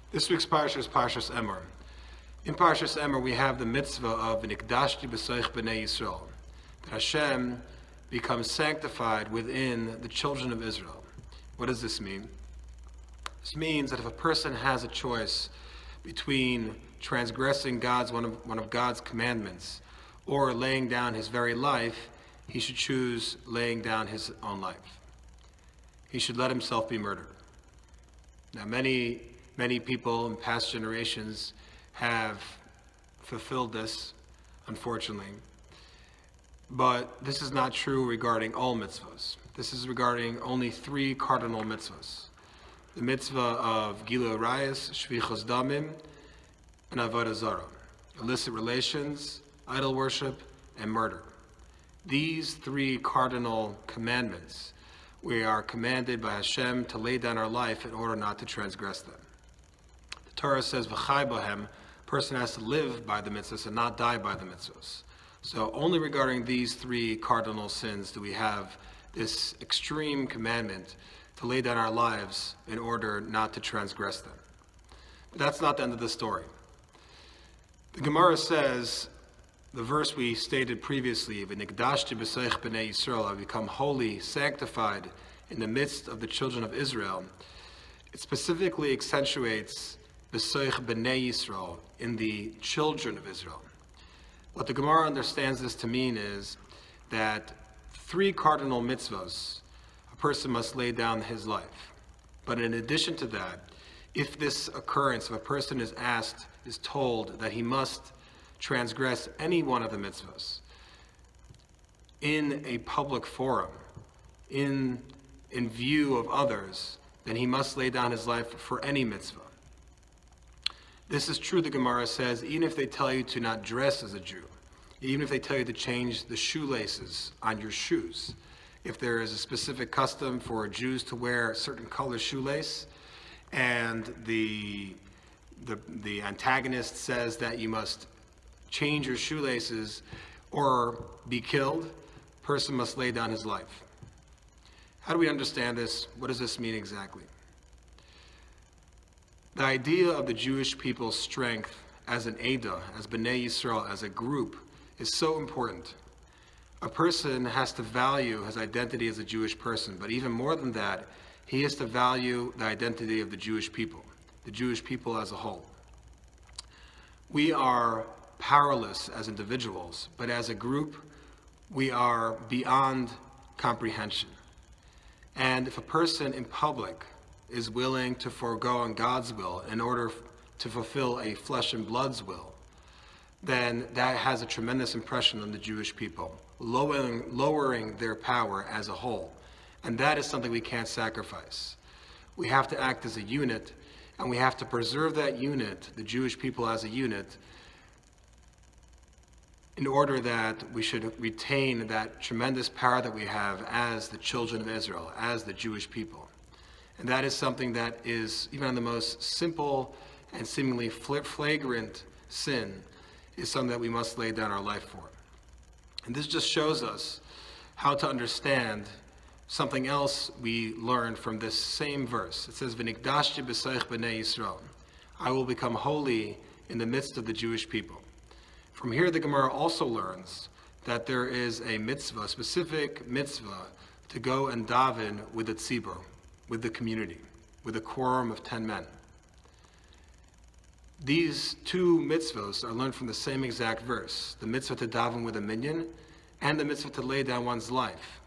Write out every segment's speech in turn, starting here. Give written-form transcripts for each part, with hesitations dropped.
This week's Parsha is Parshas Emor. In Parshas Emor, we have the mitzvah of V'nikdashti b'soich b'nei Yisrael, that Hashem becomes sanctified within the children of Israel. What does this mean? This means that if a person has a choice between transgressing one of God's commandments or laying down his very life, he should choose laying down his own life. He should let himself be murdered. Now, many people in past generations have fulfilled this, unfortunately. But this is not true regarding all mitzvahs. This is regarding only 3 cardinal mitzvahs. The mitzvah of Gilu Arayos, Shvichos Damim, and Avodah Zarah. Illicit relations, idol worship, and murder. These 3 cardinal commandments, we are commanded by Hashem to lay down our life in order not to transgress them. The Torah says, V'chai bohem, a person has to live by the mitzvahs and not die by the mitzvahs. So only regarding these 3 cardinal sins do we have this extreme commandment to lay down our lives in order not to transgress them. But that's not the end of the story. The Gemara says, the verse we stated previously, V'nikdashti b'soich b'nei Yisrael, I become holy, sanctified in the midst of the children of Israel. It specifically accentuates b'soich b'nei Yisrael, in the children of Israel. What the Gemara understands this to mean is that 3 cardinal mitzvahs, a person must lay down his life. But in addition to that, if this occurrence, if a person is told that he must transgress any one of the mitzvahs in a public forum, in view of others, then he must lay down his life for any mitzvah. This is true, the Gemara says, even if they tell you to not dress as a Jew, even if they tell you to change the shoelaces on your shoes. If there is a specific custom for Jews to wear a certain color shoelace, and the antagonist says that you must change your shoelaces or be killed, person must lay down his life. How do we understand this? What does this mean exactly? The idea of the Jewish people's strength as an Eidah, as B'nai Yisrael, as a group, is so important. A person has to value his identity as a Jewish person, but even more than that, he has to value the identity of the Jewish people as a whole. We are powerless as individuals, but as a group, we are beyond comprehension. And if a person in public is willing to forego on God's will in order to fulfill a flesh and blood's will, then that has a tremendous impression on the Jewish people, lowering their power as a whole. And that is something we can't sacrifice. We have to act as a unit, and we have to preserve that unit, the Jewish people as a unit, in order that we should retain that tremendous power that we have as the children of Israel, as the Jewish people. And that is something that is, even on the most simple and seemingly flagrant sin, is something that we must lay down our life for. And this just shows us how to understand something else we learned from this same verse. It says, V'nikdashti b'soich b'nei Yisrael, I will become holy in the midst of the Jewish people. From here, the Gemara also learns that there is a mitzvah, a specific mitzvah, to go and daven with the tzibur, with the community, with a quorum of 10 men. These 2 mitzvahs are learned from the same exact verse, the mitzvah to daven with a minyan and the mitzvah to lay down one's life.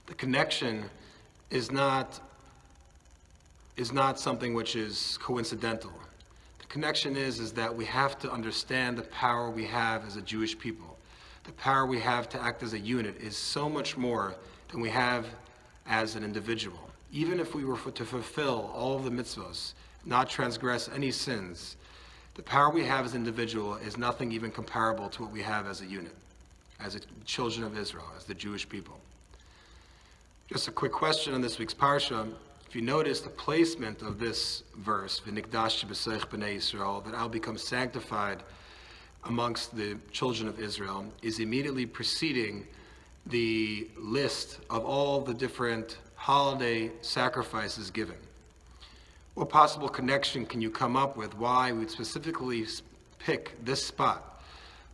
The connection is not something which is coincidental. The connection is that we have to understand the power we have as a Jewish people. The power we have to act as a unit is so much more than we have as an individual. Even if we were to fulfill all of the mitzvahs, not transgress any sins, the power we have as an individual is nothing even comparable to what we have as a unit, as the children of Israel, as the Jewish people. Just a quick question on this week's Parsha. If you notice the placement of this verse, V'nikdashti b'soich b'nei Yisrael, that I'll become sanctified amongst the children of Israel, is immediately preceding the list of all the different holiday sacrifices given. What possible connection can you come up with why we'd specifically pick this spot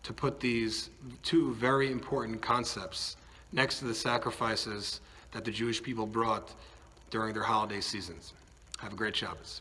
to put these two very important concepts next to the sacrifices that the Jewish people brought during their holiday seasons? Have a great Shabbos.